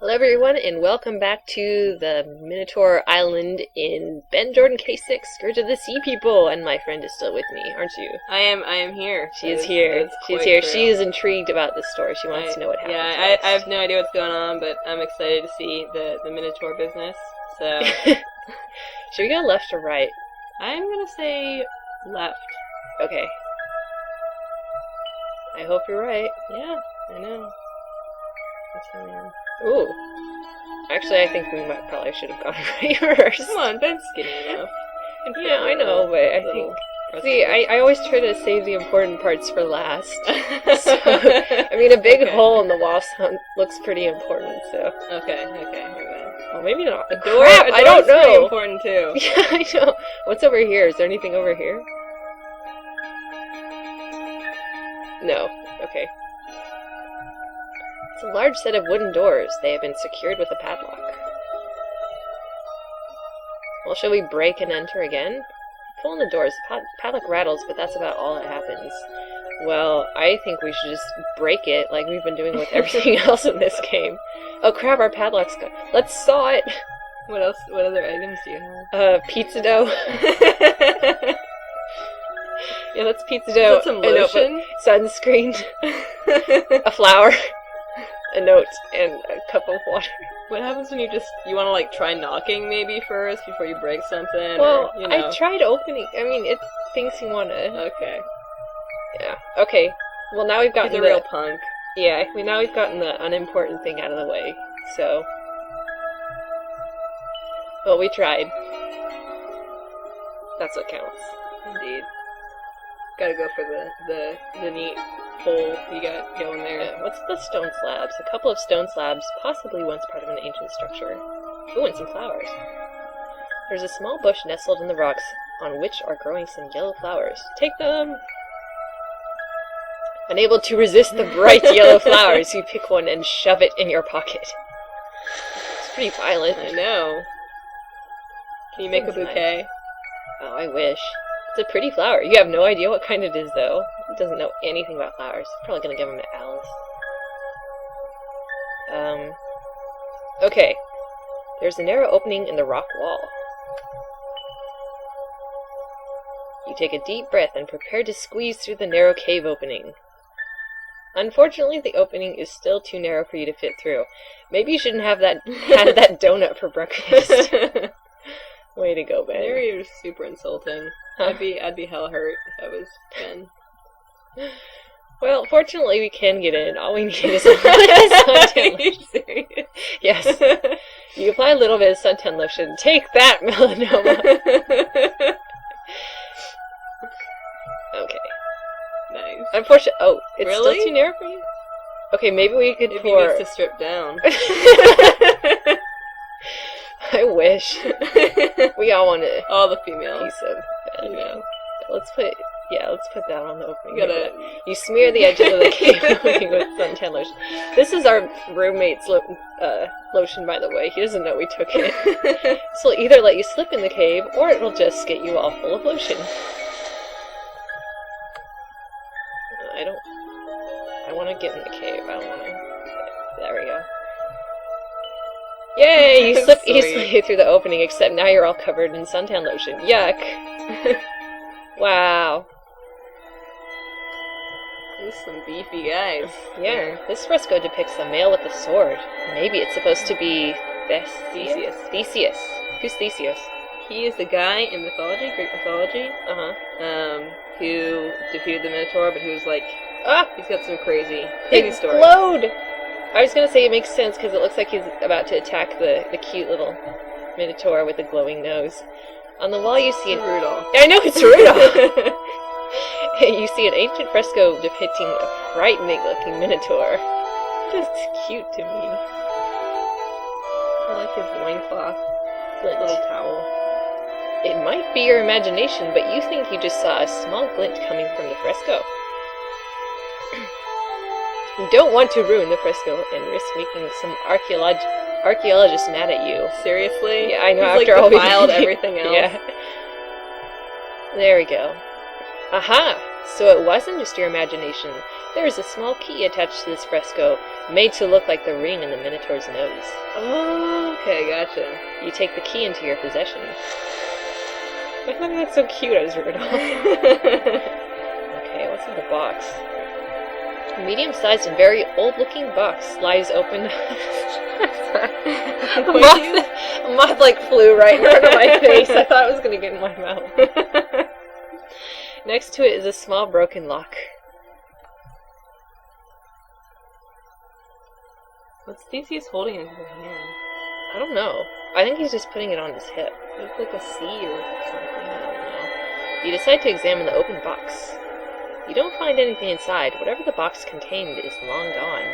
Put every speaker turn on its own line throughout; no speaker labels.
Hello everyone, and welcome back to the Minotaur Island in Ben Jordan K6, Scourge of the Sea People, and my friend is still with me, aren't you?
I am here.
She is here. She is intrigued about this story. She wants to know what happened.
Yeah, I have no idea what's going on, but I'm excited to see the Minotaur business. So,
should we go left or right?
I'm gonna say left.
Okay. I hope you're right.
Yeah, I know.
Ooh. Actually, I think we probably should have gone right first.
Come on, Ben's skinny enough.
Yeah, I know, but I think... See, I always try to save the important parts for last. So, I mean, a big hole in the wall looks pretty important, so...
Okay.
Well, maybe not.
A door?
Crap, I don't know!
Pretty important, too.
Yeah, I know. What's over here? Is there anything over here? No. Okay. It's a large set of wooden doors. They have been secured with a padlock. Well, shall we break and enter again? Pull on the doors. Padlock rattles, but that's about all that happens. Well, I think we should just break it like we've been doing with everything else in this game. Oh crap, our padlock's gone. Let's saw it!
What else? What other items do you have?
Pizza dough. Yeah, that's pizza dough.
Is that some lotion?
Sunscreen. A flower. A note. And a cup of water.
What happens when you want to like try knocking maybe first before you break something?
Well,
or, you know.
I tried opening. I mean, it thinks you want to.
Okay.
Yeah. Okay. Well, now we've gotten
He's a real punk.
Yeah. Now we've gotten the unimportant thing out of the way. So. Well, we tried. That's what counts.
Indeed. Gotta go for the neat hole you got going there.
Yeah. What's the stone slabs? A couple of stone slabs, possibly once part of an ancient structure. Ooh, and some flowers. There's a small bush nestled in the rocks, on which are growing some yellow flowers. Take them! Unable to resist the bright yellow flowers, you pick one and shove it in your pocket. It's pretty violent.
I know. Can you make a bouquet?
Nice. Oh, I wish. It's a pretty flower. You have no idea what kind it is, though. It doesn't know anything about flowers. Probably gonna give him to Alice. Okay. There's a narrow opening in the rock wall. You take a deep breath and prepare to squeeze through the narrow cave opening. Unfortunately, the opening is still too narrow for you to fit through. Maybe you shouldn't have had that donut for breakfast. Way to go, Ben.
You're super insulting. Huh? I'd be hell hurt if I was Ben.
Well, fortunately we can get in. All we need is a little bit of suntan lotion. Yes. You apply a little bit of suntan lotion. Take that, melanoma! Okay.
Nice.
Unfortunately, oh, it's
really?
still too narrow for you? Okay, maybe we could
Maybe he needs to strip down.
I wish. We all want a
all the females.
Piece of
females.
Let's put that on the opening.
You
smear the edges of the cave opening with suntan lotion. This is our roommate's lotion, by the way. He doesn't know we took it. So it'll either let you slip in the cave, or it'll just get you all full of lotion. I want to get in the cave. I don't want to... There we go. Yay! You slip easily through the opening, except now you're all covered in suntan lotion. Yuck! Wow.
These some beefy guys.
Yeah, this fresco depicts a male with a sword. Maybe it's supposed to be
Theseus.
Theseus. Who's Theseus?
He is the guy in mythology, Greek mythology, who defeated the Minotaur, but he was like, he's got some crazy story.
It glowed! I was gonna say it makes sense because it looks like he's about to attack the cute little Minotaur with the glowing nose. On the wall you see
Rudolph.
I know, it's Rudolph! You see an ancient fresco depicting a frightening-looking Minotaur. Just cute to me.
I like his loincloth. Little towel.
It might be your imagination, but you think you just saw a small glint coming from the fresco. You don't want to ruin the fresco and risk making some archaeologists mad at you.
Seriously?
Yeah, I know.
He's
after all we
defiled everything else.
Yeah. There we go. Aha! So it wasn't just your imagination. There is a small key attached to this fresco. made to look like the ring in the Minotaur's nose.
Oh, okay, gotcha.
You take the key into your possession. I thought that's so cute as Rudolph. Okay, what's in the box? A medium-sized and very old-looking box slides open. A moth like flew right in front of my face. I thought it was going to get in my mouth. Next to it is a small broken lock.
What's Theseus holding in his hand?
I don't know. I think he's just putting it on his hip.
It's like a sea or something.
I don't know. You decide to examine the open box. You don't find anything inside. Whatever the box contained is long gone.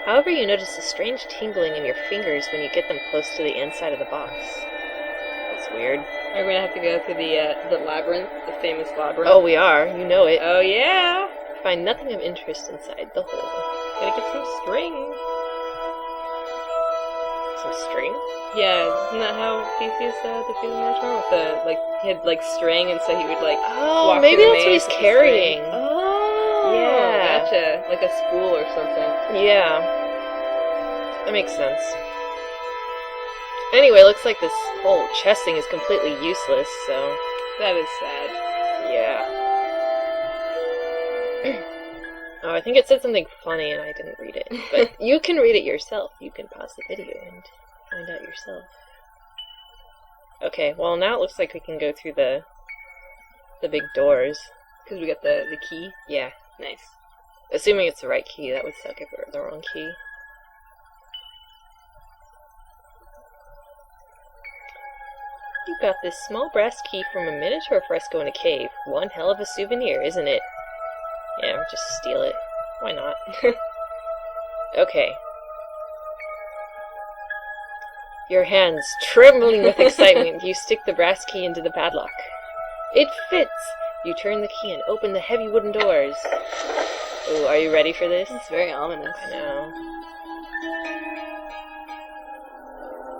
However, you notice a strange tingling in your fingers when you get them close to the inside of the box. That's weird.
Are we gonna have to go through the labyrinth, the famous labyrinth?
Oh, we are. You know it.
Oh, yeah!
Find nothing of interest inside the hole.
Gotta get some string.
Some string?
Yeah, isn't that how Theseus defeated the Minotaur? With the, like, he had, like, string, and so he would, like, walk
maybe
through the
that's what
maze
he's
with the
carrying.
string. Oh!
Yeah.
Gotcha. Like a spool or something.
Yeah. That makes sense. Anyway, looks like this whole chest thing is completely useless, so...
That is sad.
Yeah. Oh, I think it said something funny and I didn't read it. But you can read it yourself. You can pause the video and find out yourself. Okay, well now it looks like we can go through the big doors.
Because we got the key?
Yeah.
Nice.
Assuming it's the right key. That would suck if it were the wrong key. You got this small brass key from a Minotaur fresco in a cave. One hell of a souvenir, isn't it? Yeah, just steal it. Why not? Okay. Your hands trembling with excitement, you stick the brass key into the padlock. It fits! You turn the key and open the heavy wooden doors. Oh, are you ready for this?
It's very ominous.
I know.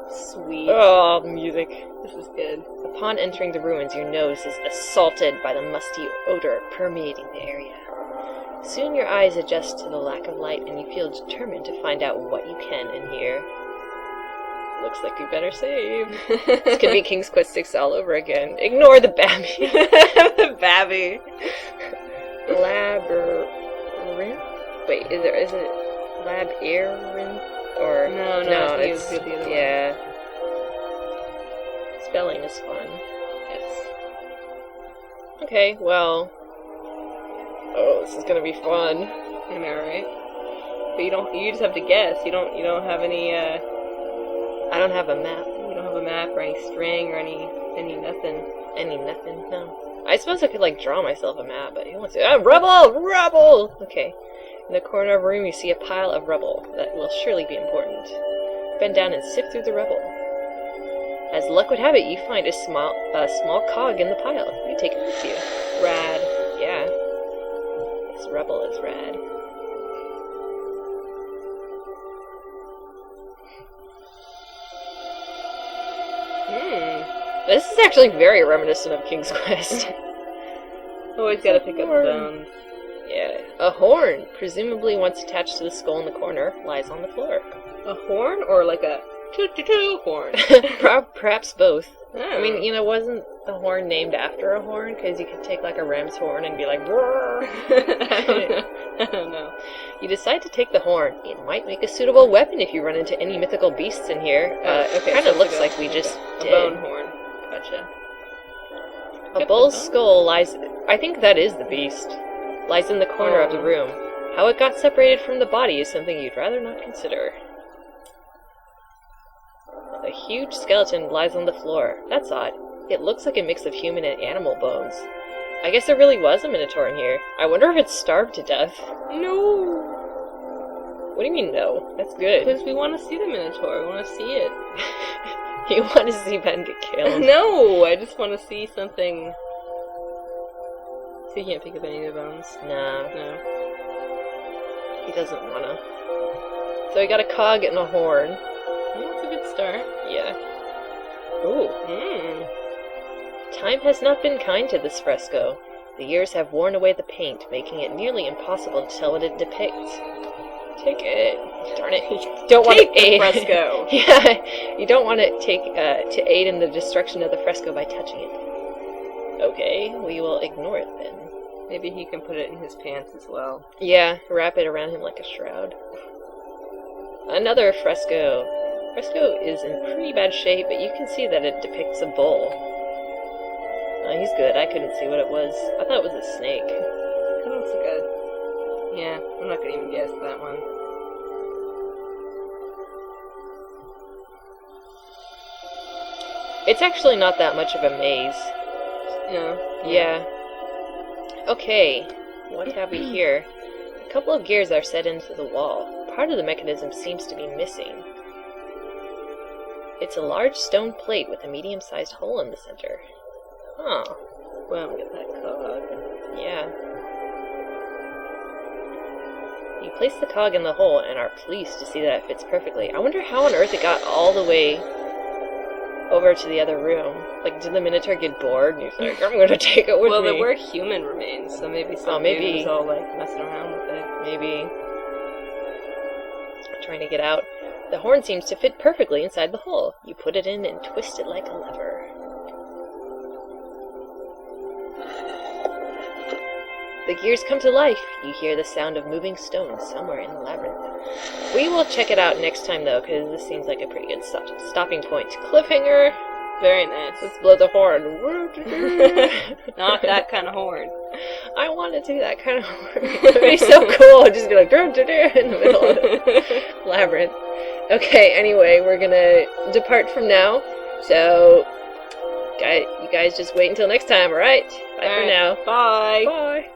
Sweet.
Oh, the music.
This is good.
Upon entering the ruins, your nose is assaulted by the musty odor permeating the area. Soon your eyes adjust to the lack of light, and you feel determined to find out what you can in here. Looks like we better save. This could be King's Quest 6 all over again. Ignore the babby.
The babby.
Labyrinth? Wait, is it labyrinth? Or
No,
it's
the other
yeah. Spelling is fun.
Yes.
Okay, well. Oh, this is gonna be fun.
Am I right? But you just have to guess. You don't have any
I don't have a map.
you don't have a map or any string or any nothing.
Any nothing? No. I suppose I could like draw myself a map, but who wants to? Ah, rubble! Rubble! Okay. In the corner of a room, you see a pile of rubble that will surely be important. Bend down and sift through the rubble. As luck would have it, you find a small cog in the pile. You take it with you.
Rad.
Yeah. This rubble is rad. This is actually very reminiscent of King's Quest.
Always gotta pick up the bones.
Yeah. A horn, presumably once attached to the skull in the corner, lies on the floor.
A horn or like a choo-choo-choo horn?
Perhaps both.
Oh.
I mean, wasn't the horn named after a horn? Because you could take like a ram's horn and be like, roar.
I don't know.
You decide to take the horn. It might make a suitable weapon if you run into any mythical beasts in here.
Okay,
Kind of
so
looks like we just
a
did.
bone horn. Gotcha.
A bull's skull lies... I think that is the beast. Lies in the corner of the room. How it got separated from the body is something you'd rather not consider. A huge skeleton lies on the floor. That's odd. It looks like a mix of human and animal bones. I guess there really was a Minotaur in here. I wonder if it's starved to death.
No!
What do you mean, no? That's good.
Because we want to see the Minotaur. We want to see it.
You want to see Ben get killed?
No! I just want to see something. So you can't pick up any of the bones?
Nah.
No.
He doesn't wanna. So we got a cog and a horn.
Well, that's a good start.
Yeah. Ooh. Time has not been kind to this fresco. The years have worn away the paint, making it nearly impossible to tell what it depicts. Take it. Darn it. You don't want
Take
to
the
aid.
fresco.
Yeah, you don't want to to aid in the destruction of the fresco by touching it. Okay, we will ignore it then.
Maybe he can put it in his pants as well.
Yeah, wrap it around him like a shroud. Another fresco. Fresco is in pretty bad shape, but you can see that it depicts a bull. Oh, he's good. I couldn't see what it was. I thought it was a snake.
It looks like a... Yeah, I'm not gonna even guess that one.
It's actually not that much of a maze.
No.
Yeah. Okay, what have we here? A couple of gears are set into the wall. Part of the mechanism seems to be missing. It's a large stone plate with a medium-sized hole in the center. Huh.
Well, we got that cog.
Yeah. You place the cog in the hole and are pleased to see that it fits perfectly. I wonder how on earth it got all the way over to the other room. Like, did the Minotaur get bored and he's like, I'm gonna take it with me?
Well, there were human remains, so maybe some dude was all, like, messing around with it.
Maybe. Trying to get out. The horn seems to fit perfectly inside the hole. You put it in and twist it like a lever. The gears come to life. You hear the sound of moving stones somewhere in the labyrinth. We will check it out next time, though, because this seems like a pretty good stopping point. Cliffhanger!
Very nice.
Let's blow the horn.
Not that kind of horn.
I want to do that kind of horn. It would be so cool. Just be like, in the middle of the labyrinth. Okay, anyway, we're gonna depart from now. So, you guys just wait until next time, alright? Bye for now.
Bye.
Bye.